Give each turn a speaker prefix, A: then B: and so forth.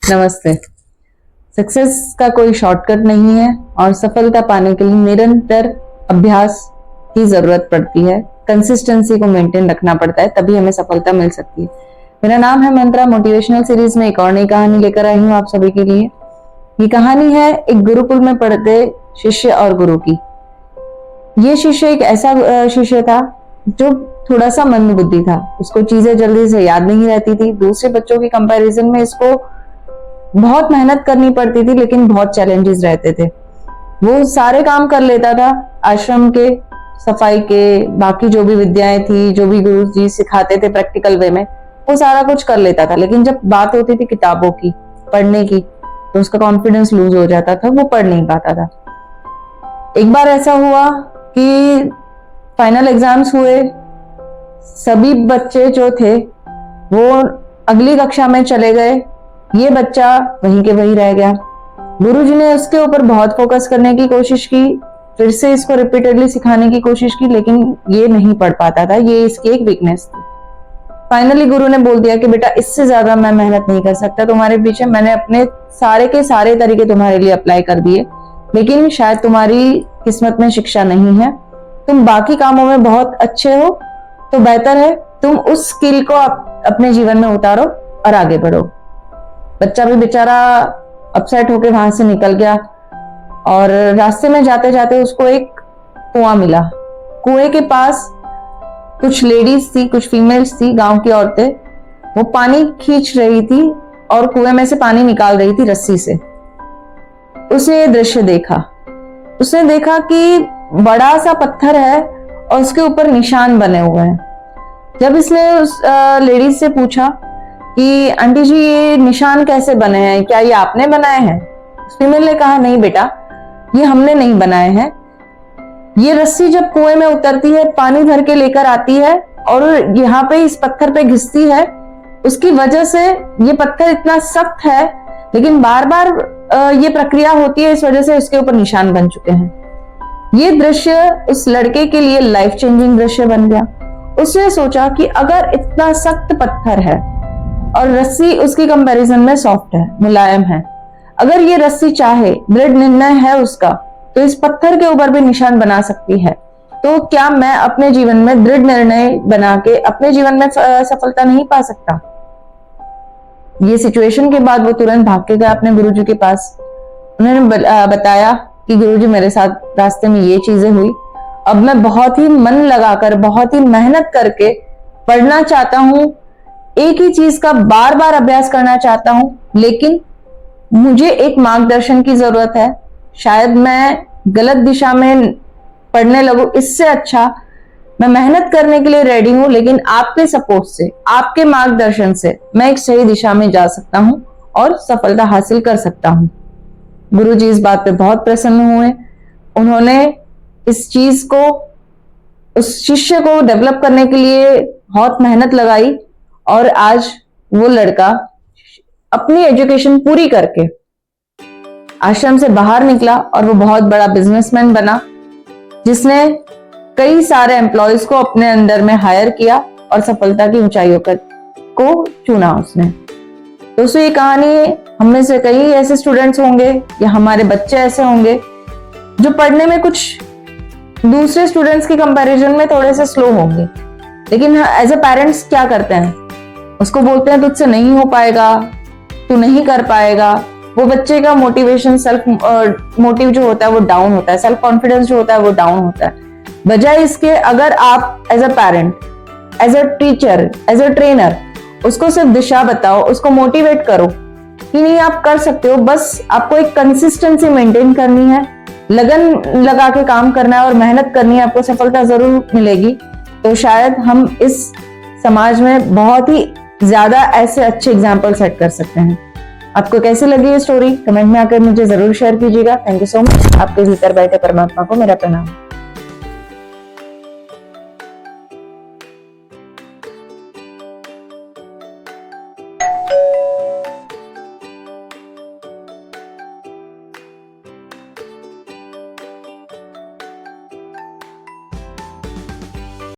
A: नमस्ते। सक्सेस का कोई शॉर्टकट नहीं है और सफलता पाने के लिए निरंतर अभ्यास की जरूरत पड़ती है। कंसिस्टेंसी को मेंटेन रखना पड़ता है, तभी हमें सफलता मिल सकती है। मेरा नाम है मंत्रा। मोटिवेशनल सीरीज में एक और नई कहानी लेकर आई हूँ आप सभी के लिए। ये कहानी है एक गुरुकुल में पढ़ते शिष्य और गुरु की। ये शिष्य एक ऐसा शिष्य था जो थोड़ा सा मंदबुद्धि था। उसको चीजें जल्दी से याद नहीं रहती थी। दूसरे बच्चों के कंपैरिजन में इसको बहुत मेहनत करनी पड़ती थी, लेकिन बहुत चैलेंजेस रहते थे। वो सारे काम कर लेता था, आश्रम के, सफाई के, बाकी जो भी विद्याएं थी, जो भी गुरु जी सिखाते थे प्रैक्टिकल वे में, वो सारा कुछ कर लेता था। लेकिन जब बात होती थी किताबों की, पढ़ने की, तो उसका कॉन्फिडेंस लूज हो जाता था, वो पढ़ नहीं पाता था। एक बार ऐसा हुआ कि फाइनल एग्जाम्स हुए। सभी बच्चे जो थे वो अगली कक्षा में चले गए, ये बच्चा वहीं के वहीं रह गया। गुरुजी ने उसके ऊपर बहुत फोकस करने की कोशिश की, फिर से इसको रिपीटेडली सिखाने की कोशिश की, लेकिन ये नहीं पढ़ पाता था। ये इसकी एक वीकनेस थी। फाइनली गुरु ने बोल दिया कि बेटा, इससे ज्यादा मैं मेहनत नहीं कर सकता तुम्हारे पीछे। मैंने अपने सारे के सारे तरीके तुम्हारे लिए अप्लाई कर दिए, लेकिन शायद तुम्हारी किस्मत में शिक्षा नहीं है। तुम बाकी कामों में बहुत अच्छे हो, तो बेहतर है तुम उस स्किल को अपने जीवन में उतारो और आगे बढ़ो। बच्चा भी बेचारा अपसेट होके वहां से निकल गया और रास्ते में जाते जाते उसको एक कुआं मिला। कुएं के पास कुछ लेडीज थी, कुछ फीमेल्स थी, गांव की औरतें। वो पानी खींच रही थी और कुएं में से पानी निकाल रही थी रस्सी से। उसने ये दृश्य देखा। उसने देखा कि बड़ा सा पत्थर है और उसके ऊपर निशान बने हुए हैं। जब इसने उस लेडीज से पूछा कि आंटी जी, ये निशान कैसे बने हैं, क्या ये आपने बनाए हैं? फीमेल ने कहा, नहीं बेटा, ये हमने नहीं बनाए हैं। ये रस्सी जब कुएं में उतरती है, पानी भर के लेकर आती है और यहाँ पे इस पत्थर पे घिसती है, उसकी वजह से ये पत्थर इतना सख्त है, लेकिन बार बार ये प्रक्रिया होती है, इस वजह से उसके ऊपर निशान बन चुके हैं। ये दृश्य उस लड़के के लिए लाइफ चेंजिंग दृश्य बन गया। उसने सोचा कि अगर इतना सख्त पत्थर है और रस्सी उसकी कंपैरिजन में सॉफ्ट है, मुलायम है, अगर ये रस्सी चाहे, दृढ़ निर्णय है उसका, तो इस पत्थर के ऊपर भी निशान बना सकती है। तो क्या मैं अपने जीवन में दृढ़ निर्णय बना के अपने जीवन में सफलता नहीं पा सकता? ये सिचुएशन के बाद वो तुरंत भाग के गया अपने गुरुजी के पास। उन्होंने बताया कि गुरुजी, मेरे साथ रास्ते में ये चीजें हुई। अब मैं बहुत ही मन लगाकर, बहुत ही मेहनत करके पढ़ना चाहता हूँ, एक ही चीज का बार बार अभ्यास करना चाहता हूं, लेकिन मुझे एक मार्गदर्शन की जरूरत है। शायद मैं गलत दिशा में पढ़ने लगूं, इससे अच्छा मैं मेहनत करने के लिए रेडी हूं, लेकिन आपके सपोर्ट से, आपके मार्गदर्शन से मैं एक सही दिशा में जा सकता हूं और सफलता हासिल कर सकता हूं। गुरुजी इस बात पे बहुत प्रसन्न हुए। उन्होंने इस चीज को, उस शिष्य को डेवलप करने के लिए बहुत मेहनत लगाई और आज वो लड़का अपनी एजुकेशन पूरी करके आश्रम से बाहर निकला और वो बहुत बड़ा बिजनेसमैन बना, जिसने कई सारे एम्प्लॉयज को अपने अंडर में हायर किया और सफलता की ऊंचाइयों को चुना उसने। दोस्तों, ये कहानी हम में से कई ऐसे स्टूडेंट्स होंगे या हमारे बच्चे ऐसे होंगे जो पढ़ने में कुछ दूसरे स्टूडेंट्स के कंपैरिजन में थोड़े से स्लो होंगे, लेकिन एज ए पेरेंट्स क्या करते हैं, उसको बोलते हैं तुझसे नहीं हो पाएगा, तू नहीं कर पाएगा। वो बच्चे का मोटिवेशन, सेल्फ मोटिव जो होता है वो डाउन होता है, सेल्फ कॉन्फिडेंस जो होता है वो डाउन होता है। बजाय इसके, अगर आप as a parent, as a teacher, as a trainer उसको सिर्फ दिशा बताओ, उसको मोटिवेट करो कि नहीं, आप कर सकते हो, बस आपको एक कंसिस्टेंसी मेंटेन करनी है, लगन लगा के काम करना है और मेहनत करनी है, आपको सफलता जरूर मिलेगी। तो शायद हम इस समाज में बहुत ही ज्यादा ऐसे अच्छे एग्जाम्पल सेट कर सकते हैं। आपको कैसी लगी ये स्टोरी, कमेंट में आकर मुझे जरूर शेयर कीजिएगा। Thank you so much. आपके भीतर बैठे परमात्मा को मेरा प्रणाम।